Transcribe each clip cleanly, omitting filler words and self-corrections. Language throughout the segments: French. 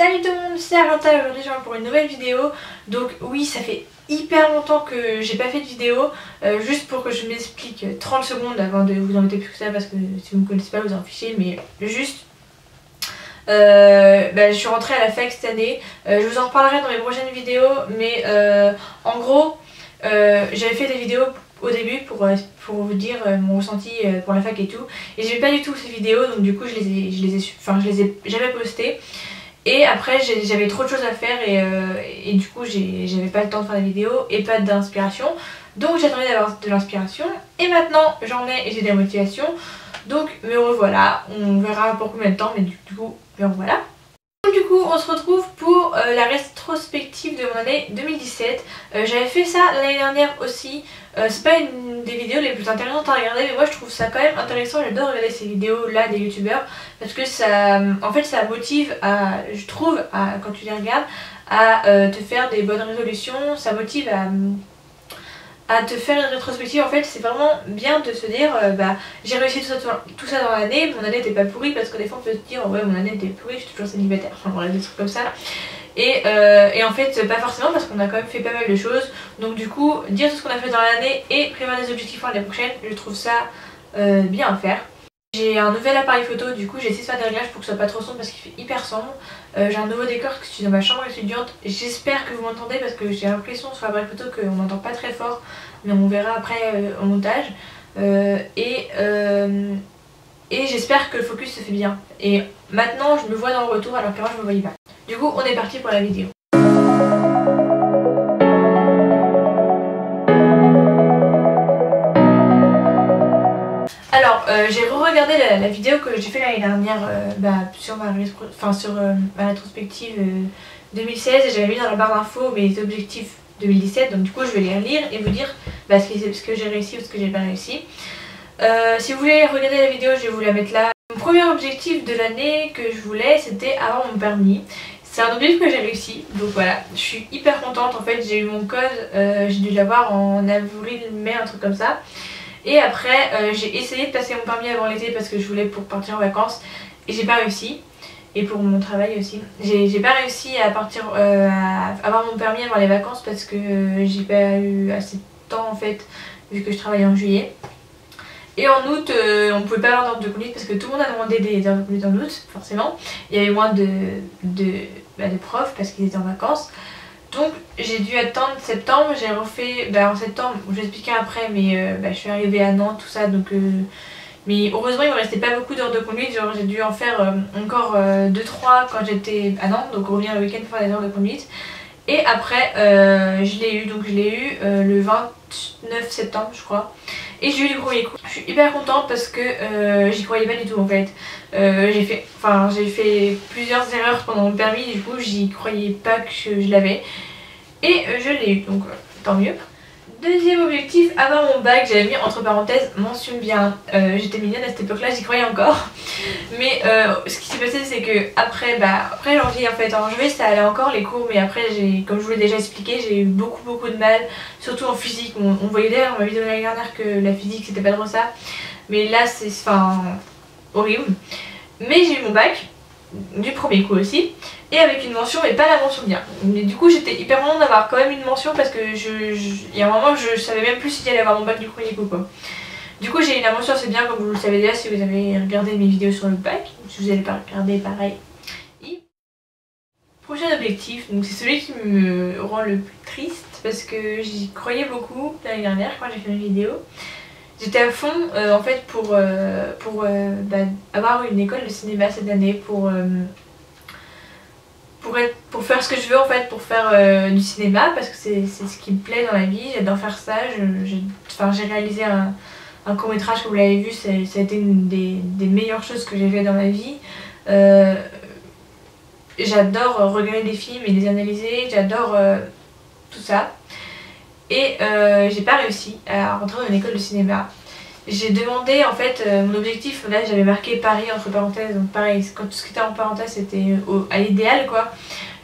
Salut tout le monde, c'est Aranta, aujourd'hui je viens pour une nouvelle vidéo. Donc oui, ça fait hyper longtemps que j'ai pas fait de vidéo, juste pour que je m'explique 30 secondes avant de vous embêter plus que ça, parce que si vous me connaissez pas vous en fichez, mais juste je suis rentrée à la fac cette année. Je vous en reparlerai dans mes prochaines vidéos, mais en gros j'avais fait des vidéos au début pour vous dire mon ressenti pour la fac et tout, et j'aimais pas du tout ces vidéos, donc du coup je les ai jamais postées. Et après j'avais trop de choses à faire et du coup j'avais pas le temps de faire des vidéos et pas d'inspiration. Donc j'attendais d'avoir de l'inspiration et maintenant j'en ai et j'ai de la motivation. Donc me revoilà, on verra pour combien de temps, mais du coup me revoilà. Du coup on se retrouve pour la rétrospective de mon année 2017. J'avais fait ça l'année dernière aussi. C'est pas une des vidéos les plus intéressantes à regarder, mais moi je trouve ça quand même intéressant. J'adore regarder ces vidéos là des youtubeurs parce que ça, en fait, ça motive à, je trouve, quand tu les regardes, à te faire des bonnes résolutions. Ça motive à te faire une rétrospective. En fait c'est vraiment bien de se dire j'ai réussi tout ça dans l'année, mon année n'était pas pourrie, parce que des fois on peut se dire ouais mon année était pourrie, je suis toujours célibataire, enfin voilà, des trucs comme ça. Et en fait pas forcément, parce qu'on a quand même fait pas mal de choses. Donc du coup dire tout ce qu'on a fait dans l'année et prévoir des objectifs pour l'année prochaine, je trouve ça bien à faire. J'ai un nouvel appareil photo, du coup j'ai essayé de faire des réglages pour que ce soit pas trop sombre parce qu'il fait hyper sombre. J'ai un nouveau décor que je suis dans ma chambre étudiante. J'espère que vous m'entendez parce que j'ai l'impression sur l'appareil photo qu'on n'entend pas très fort, mais on verra après au montage. Et j'espère que le focus se fait bien. Et maintenant je me vois dans le retour alors qu'avant je me voyais pas. Du coup on est parti pour la vidéo. Alors j'ai re-regardé la vidéo que j'ai fait l'année dernière sur ma rétrospective 2016, et j'avais mis dans la barre d'infos mes objectifs 2017, donc du coup je vais les relire et vous dire ce que j'ai réussi ou ce que j'ai pas réussi. Si vous voulez regarder la vidéo, je vais vous la mettre là. Mon premier objectif de l'année que je voulais, c'était avoir mon permis. C'est un objectif que j'ai réussi, donc voilà, je suis hyper contente. En fait j'ai eu mon code, j'ai dû l'avoir en avril-mai, un truc comme ça. Et après j'ai essayé de passer mon permis avant l'été parce que je voulais pour partir en vacances, et j'ai pas réussi. Et pour mon travail aussi, j'ai pas réussi à avoir mon permis avant les vacances parce que j'ai pas eu assez de temps en fait, vu que je travaillais en juillet. Et en août on pouvait pas avoir d'ordre de conduite parce que tout le monde a demandé des ordres de conduite en août, forcément. Il y avait moins de profs parce qu'ils étaient en vacances. Donc j'ai dû attendre septembre. J'ai refait en septembre, je vais expliquer après, mais je suis arrivée à Nantes, tout ça, donc mais heureusement il me restait pas beaucoup d'heures de conduite. Genre j'ai dû en faire encore 2-3 quand j'étais à Nantes, donc revenir le week-end pour faire des heures de conduite. Et après je l'ai eu, donc je l'ai eu le 29 septembre je crois. Et j'ai eu du premier coup. Je suis hyper contente parce que j'y croyais pas du tout en fait. J'ai fait plusieurs erreurs pendant mon permis, du coup j'y croyais pas que je l'avais. Et je l'ai eu, donc tant mieux. Deuxième objectif, avoir mon bac. J'avais mis entre parenthèses mention bien. J'étais mignonne à cette époque là, j'y croyais encore. Mais ce qui s'est passé c'est que après janvier, en fait en janvier ça allait encore les cours, mais après comme je vous l'ai déjà expliqué, j'ai eu beaucoup de mal, surtout en physique. On voyait d'ailleurs dans ma vidéo de l'année dernière que la physique c'était pas trop ça, mais là c'est horrible. Mais j'ai eu mon bac du premier coup aussi, et avec une mention, mais pas la mention bien. Mais du coup j'étais hyper contente d'avoir quand même une mention parce que il y a un moment je savais même plus si j'allais avoir mon bac du premier coup quoi. Du coup j'ai eu la mention, c'est bien, comme vous le savez déjà si vous avez regardé mes vidéos sur le bac. Si vous n'avez pas regardé, pareil. Et prochain objectif, donc c'est celui qui me rend le plus triste parce que j'y croyais beaucoup l'année dernière quand j'ai fait une vidéo. J'étais à fond en fait pour avoir une école de cinéma cette année, pour faire ce que je veux en fait, pour faire du cinéma, parce que c'est ce qui me plaît dans la vie, j'adore faire ça. J'ai réalisé un court métrage que vous l'avez vu, ça a été une des meilleures choses que j'ai fait dans ma vie. J'adore regarder des films et les analyser, j'adore tout ça. Et j'ai pas réussi à rentrer dans une école de cinéma. J'ai demandé en fait mon objectif, là j'avais marqué Paris entre parenthèses, donc pareil, quand tout ce qui était en parenthèse c'était à l'idéal quoi.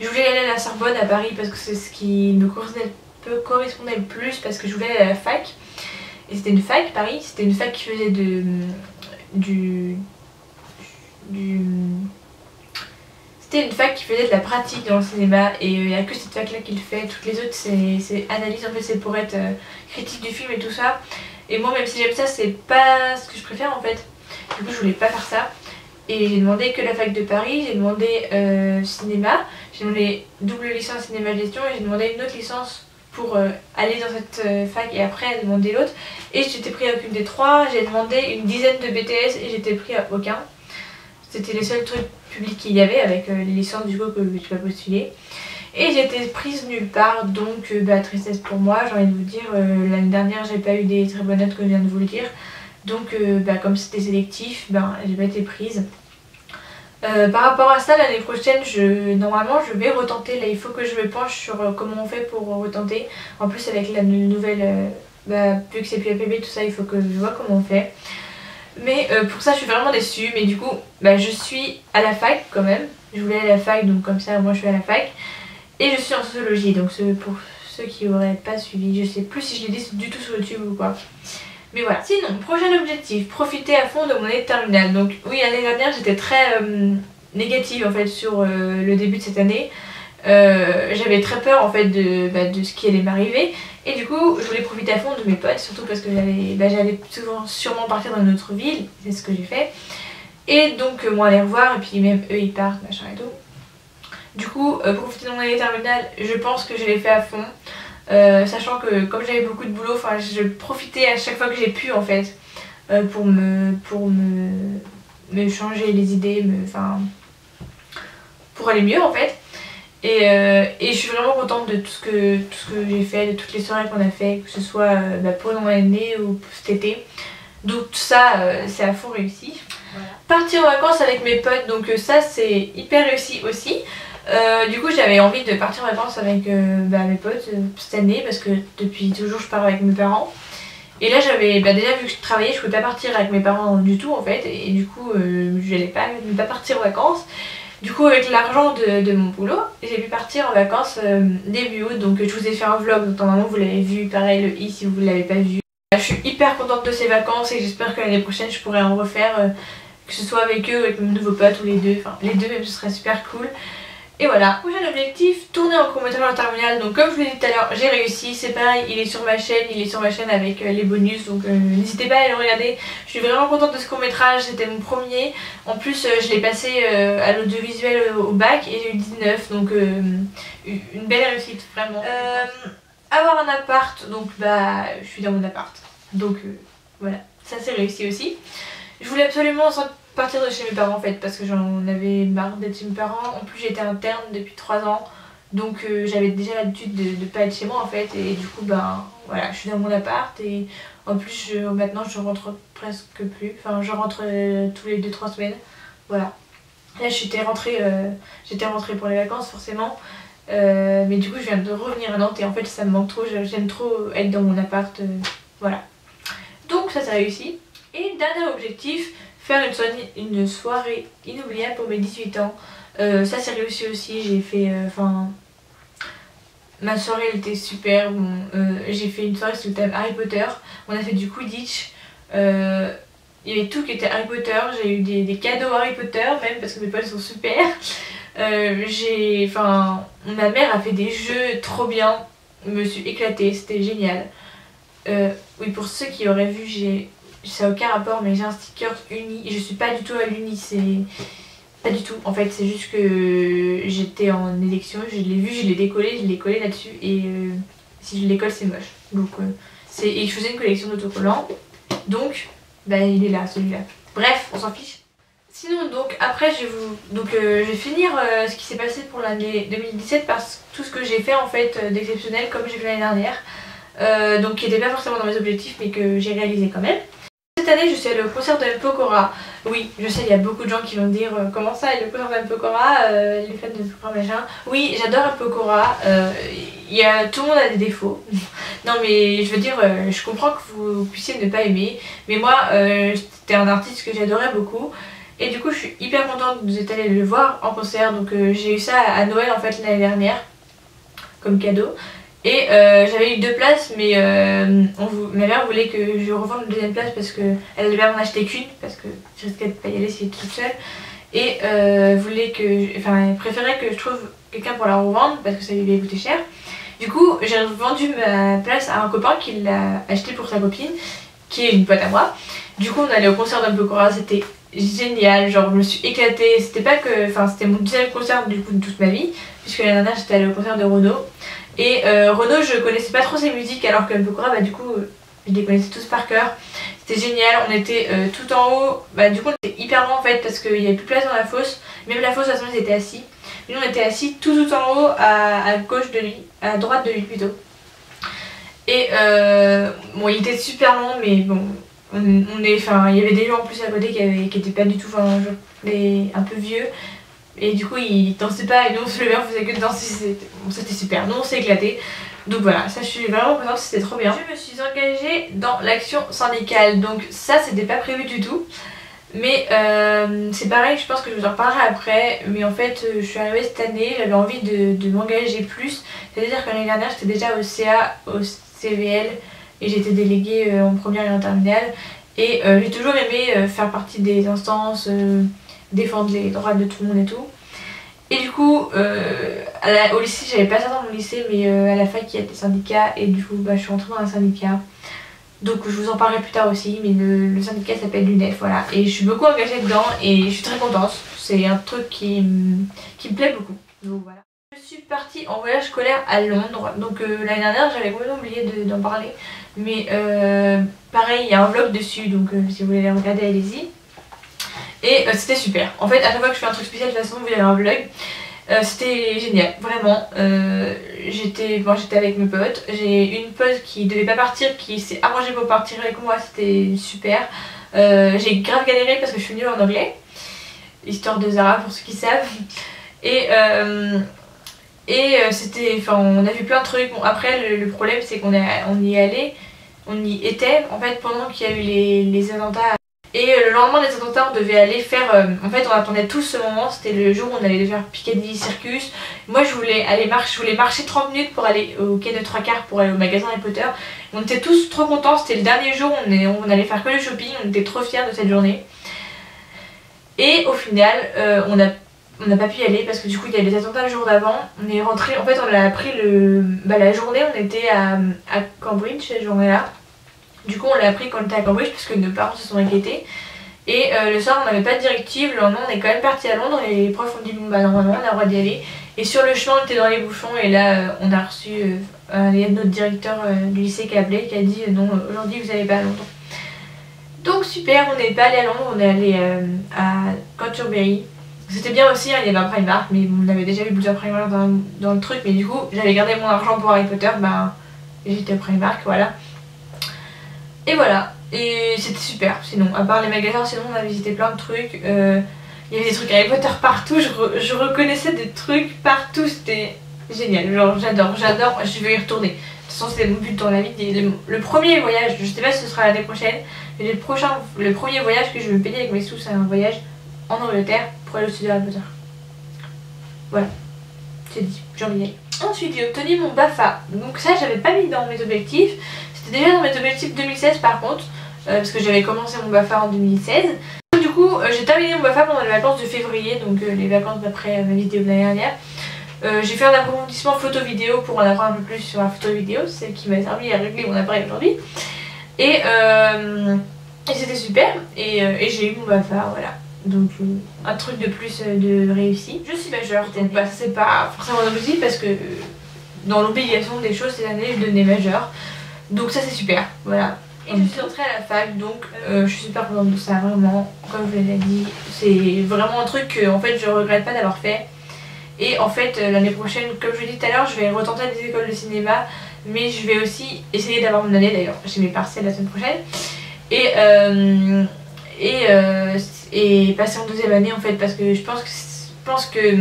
Je voulais aller à la Sorbonne à Paris parce que c'est ce qui me correspondait le plus, parce que je voulais aller à la fac. Et c'était une fac, Paris, c'était une fac qui faisait C'était une fac qui faisait de la pratique dans le cinéma et il n'y a que cette fac là qui le fait. Toutes les autres c'est analyse, en fait c'est pour être critique du film et tout ça. Et moi même si j'aime ça, c'est pas ce que je préfère en fait. Du coup je voulais pas faire ça. Et j'ai demandé que la fac de Paris, j'ai demandé cinéma, j'ai demandé double licence cinéma gestion et j'ai demandé une autre licence pour aller dans cette fac et après demander l'autre. Et j'étais pris à aucune des trois, j'ai demandé une dizaine de BTS et j'étais pris à aucun. C'était les seuls trucs publics qu'il y avait avec les licences du coup que je n'ai pas postulé. Et j'ai été prise nulle part, donc tristesse pour moi, j'ai envie de vous dire, l'année dernière j'ai pas eu des très bonnes notes comme je viens de vous le dire. Donc comme c'était sélectif, j'ai pas été prise. Par rapport à ça, l'année prochaine, normalement je vais retenter. Là il faut que je me penche sur comment on fait pour retenter. En plus avec la nouvelle, vu que c'est plus APB tout ça, il faut que je vois comment on fait. Mais pour ça je suis vraiment déçue. Mais du coup je suis à la fac quand même. Je voulais aller à la fac, donc comme ça moi je suis à la fac. Et je suis en sociologie, donc pour ceux qui auraient pas suivi, je sais plus si je l'ai dit du tout sur YouTube ou quoi. Mais voilà. Sinon, prochain objectif, profiter à fond de mon année de terminale. Donc oui, l'année dernière j'étais très négative en fait sur le début de cette année. J'avais très peur en fait de ce qui allait m'arriver. Et du coup je voulais profiter à fond de mes potes, surtout parce que j'allais sûrement partir dans une autre ville. C'est ce que j'ai fait. Et donc moi aller revoir, et puis même eux ils partent, machin et tout. Du coup, profiter de mon année terminale, je pense que je l'ai fait à fond. Sachant que comme j'avais beaucoup de boulot, je profitais à chaque fois que j'ai pu en fait pour me changer les idées, pour aller mieux en fait. Et je suis vraiment contente de tout ce que j'ai fait, de toutes les soirées qu'on a fait, que ce soit pendant l'année ou cet été. Donc tout ça c'est à fond réussi. Voilà. Partir en vacances avec mes potes, donc ça c'est hyper réussi aussi. Du coup j'avais envie de partir en vacances avec mes potes cette année parce que depuis toujours je pars avec mes parents. Et là j'avais déjà vu que je travaillais, je pouvais pas partir avec mes parents du tout en fait. Et du coup je n'allais pas partir en vacances. Du coup avec l'argent de mon boulot, j'ai pu partir en vacances début août. Donc je vous ai fait un vlog, donc normalement vous l'avez vu, pareil le i si vous ne l'avez pas vu. Je suis hyper contente de ces vacances et j'espère que l'année prochaine je pourrai en refaire. Que ce soit avec eux ou avec mes nouveaux potes ou les deux, enfin les deux même, ce serait super cool. Et voilà, prochain objectif, tourner en court-métrage en terminale. Donc comme je vous l'ai dit tout à l'heure, j'ai réussi, c'est pareil, il est sur ma chaîne avec les bonus. Donc n'hésitez pas à aller le regarder. Je suis vraiment contente de ce court-métrage, c'était mon premier. En plus je l'ai passé à l'audiovisuel au bac et j'ai eu 19, donc une belle réussite vraiment. Avoir un appart, donc je suis dans mon appart. Donc voilà, ça c'est réussi aussi. Je voulais absolument partir de chez mes parents en fait parce que j'en avais marre d'être chez mes parents. En plus j'étais interne depuis 3 ans, donc j'avais déjà l'habitude de pas être chez moi en fait. Et du coup voilà, je suis dans mon appart et en plus maintenant je rentre presque plus. Enfin je rentre tous les 2-3 semaines. Voilà. Là j'étais rentrée pour les vacances forcément. Mais du coup je viens de revenir à Nantes et en fait ça me manque trop. J'aime trop être dans mon appart. Voilà. Donc ça c'est réussi. Et dernier objectif, faire une soirée inoubliable pour mes 18 ans. Ça c'est réussi aussi, j'ai fait, ma soirée elle était super. Bon, j'ai fait une soirée sur le thème Harry Potter, on a fait du Quidditch, il y avait tout qui était Harry Potter, j'ai eu des cadeaux Harry Potter même parce que mes potes sont super. Ma mère a fait des jeux trop bien, je me suis éclatée, c'était génial. Oui, pour ceux qui auraient vu, ça n'a aucun rapport mais j'ai un sticker uni et je suis pas du tout à l'uni, c'est pas du tout en fait, c'est juste que j'étais en élection, je l'ai vu, je l'ai décollé, je l'ai collé là-dessus et si je les colle c'est moche. Donc et je faisais une collection d'autocollants, donc il est là celui-là. Bref, on s'en fiche. Sinon donc après je vais finir ce qui s'est passé pour l'année 2017 parce que tout ce que j'ai fait en fait d'exceptionnel comme j'ai fait l'année dernière, donc qui n'était pas forcément dans mes objectifs mais que j'ai réalisé quand même. Cette année je suis allée au concert de M. Pokora. Oui, je sais, il y a beaucoup de gens qui vont me dire comment ça, le concert de M. Pokora, les fans de M. Pokora machin. Oui, j'adore M. Pokora, tout le monde a des défauts. Non mais je veux dire, je comprends que vous puissiez ne pas aimer, mais moi c'était un artiste que j'adorais beaucoup. Et du coup je suis hyper contente que vous êtes allés le voir en concert, donc j'ai eu ça à Noël en fait l'année dernière, comme cadeau. Et j'avais eu 2 places mais ma mère voulait que je revende la deuxième place parce qu'elle allait pas m'en acheter qu'une parce que je risquais de pas y aller si j'étais toute seule. et elle préférait que je trouve quelqu'un pour la revendre parce que ça lui avait coûté cher. Du coup j'ai vendu ma place à un copain qui l'a acheté pour sa copine qui est une pote à moi. Du coup on allait au concert d'Umpokora, c'était génial, genre je me suis éclatée, c'était mon deuxième concert du coup de toute ma vie, puisque l'année dernière j'étais allée au concert de Renaud. Et Renaud je connaissais pas trop ses musiques alors que Umpokora bah du coup je les connaissais tous par cœur. C'était génial, on était tout en haut, bah du coup on était hyper loin en fait parce qu'il n'y avait plus de place dans la fosse, même la fosse à ce moment ils étaient assis. Mais nous on était assis tout en haut à gauche de lui, à droite de lui plutôt. Et bon il était super long mais bon il y avait des gens en plus à côté qui étaient pas du tout, un peu vieux. Et du coup ils dansaient pas et nous on se levait, on faisait que de danser, c'était super, nous on s'est éclatés. Donc voilà, ça je suis vraiment contente, c'était trop bien. Je me suis engagée dans l'action syndicale, donc ça c'était pas prévu du tout. Mais c'est pareil, je pense que je vous en reparlerai après. Mais en fait je suis arrivée cette année, j'avais envie de m'engager plus. C'est-à-dire que l'année dernière j'étais déjà au CA, au CVL et j'étais déléguée en première et en terminale. Et j'ai toujours aimé faire partie des instances, défendre les droits de tout le monde et tout. Et du coup, au lycée, j'avais pas ça dans mon lycée, mais à la fac, il y a des syndicats et du coup, bah, je suis rentrée dans un syndicat. Donc je vous en parlerai plus tard aussi, mais le syndicat s'appelle l'UNEF, voilà. Et je suis beaucoup engagée dedans et je suis très contente. C'est un truc qui me plaît beaucoup. Donc voilà. Je suis partie en voyage scolaire à Londres. Donc l'année dernière, j'avais complètement oublié d'en parler. Mais pareil, il y a un vlog dessus, donc si vous voulez les regarder, allez-y. Et c'était super. En fait, à chaque fois que je fais un truc spécial, de toute façon, vous avez un vlog. C'était génial, vraiment. J'étais avec mes potes. J'ai une pote qui devait pas partir, qui s'est arrangée pour partir avec moi, c'était super. J'ai grave galéré parce que je suis nulle en anglais. Histoire de Zara pour ceux qui savent. Et on a vu plein de trucs. Bon, après, le problème c'est qu'on y était en fait pendant qu'il y a eu les attentats. Et le lendemain des attentats, on devait aller faire... en fait, on attendait tous ce moment. C'était le jour où on allait faire Piccadilly Circus. Moi, je voulais marcher 30 minutes pour aller au quai de Trois Quarts pour aller au magasin Harry Potter. On était tous trop contents. C'était le dernier jour. On allait faire que le shopping. On était trop fiers de cette journée. Et au final, on n'a pas pu y aller parce que du coup, il y a eu les attentats le jour d'avant. On est rentré. En fait, on a pris la journée. On était à Cambridge cette journée-là. Du coup on l'a appris quand on était à Cambridge parce que nos parents se sont inquiétés. Et le soir on n'avait pas de directive, le lendemain on est quand même parti à Londres et les profs ont dit bon bah normalement on a le droit d'y aller. Et sur le chemin on était dans les bouchons et là on a reçu il y a notre directeur du lycée qui a appelé, qui a dit non aujourd'hui vous n'allez pas à Londres. Donc super, on n'est pas allé à Londres, on est allé à Canterbury. C'était bien aussi, hein, il y avait un Primark mais on avait déjà vu plusieurs Primark dans le truc, mais du coup j'avais gardé mon argent pour Harry Potter, bah j'étais au Primark, voilà. Et voilà, et c'était super, sinon, à part les magasins, sinon on a visité plein de trucs, il y avait des trucs Harry Potter partout, je reconnaissais des trucs partout, c'était génial, genre j'adore, je vais y retourner. De toute façon c'était mon but dans la vie, le premier voyage, je sais pas si ce sera l'année prochaine, mais le premier voyage que je vais me payer avec mes sous, c'est un voyage en Angleterre pour aller au studio Harry Potter. Voilà, c'est dit, j'ai envie d'y aller. Ensuite j'ai obtenu mon BAFA, donc ça j'avais pas mis dans mes objectifs. C'était déjà dans mes objectifs 2016 par contre, parce que j'avais commencé mon BAFA en 2016. Du coup j'ai terminé mon BAFA pendant les vacances de février, donc les vacances d'après ma vidéo de l'année dernière. J'ai fait un approfondissement photo-vidéo pour en apprendre un peu plus sur la photo-vidéo, c'est ce qui m'a servi à régler mon appareil aujourd'hui. Et c'était super, et j'ai eu mon BAFA, voilà. Donc un truc de plus de réussi. Je suis majeure, bah, c'est pas forcément un objectif parce que dans l'obligation des choses cette année je devenais majeure. Donc ça c'est super, voilà. Et je suis entrée à la fac, donc je suis super contente de ça, vraiment. Comme je l'ai dit, c'est vraiment un truc que en fait je regrette pas d'avoir fait. Et en fait l'année prochaine, comme je l'ai dit tout à l'heure, je vais retenter des écoles de cinéma. Mais je vais aussi essayer d'avoir mon année, d'ailleurs j'ai mes partiels la semaine prochaine. Et passer en deuxième année en fait, parce que je pense que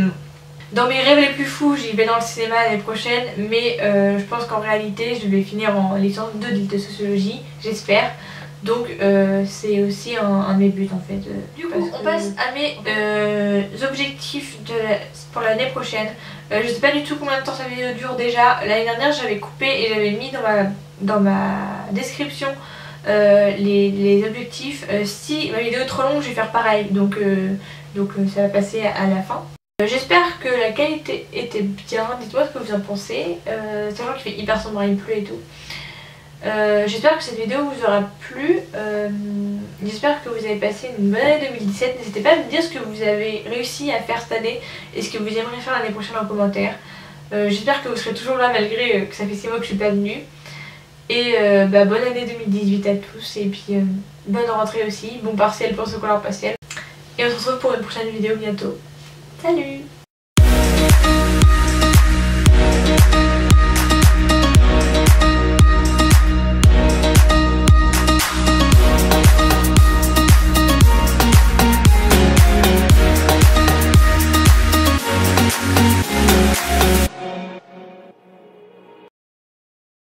dans mes rêves les plus fous, j'y vais dans le cinéma l'année prochaine, mais je pense qu'en réalité, je vais finir en licence 2 de sociologie, j'espère. Donc c'est aussi un de mes buts en fait. Du coup, on passe à mes objectifs pour l'année prochaine. Je sais pas du tout combien de temps cette vidéo dure déjà. L'année dernière, j'avais coupé et j'avais mis dans ma description les objectifs. Si ma vidéo est trop longue, je vais faire pareil. Donc donc ça va passer à la fin. J'espère que la qualité était bien, dites-moi ce que vous en pensez, sachant qu'il fait hyper sombre, il pleut et tout. J'espère que cette vidéo vous aura plu, j'espère que vous avez passé une bonne année 2017, n'hésitez pas à me dire ce que vous avez réussi à faire cette année et ce que vous aimeriez faire l'année prochaine en commentaire. J'espère que vous serez toujours là malgré que ça fait 6 mois que je suis pas venue. Et bonne année 2018 à tous et puis bonne rentrée aussi, bon partiel pour ceux qui ont leur partiel. Et on se retrouve pour une prochaine vidéo bientôt. Salut!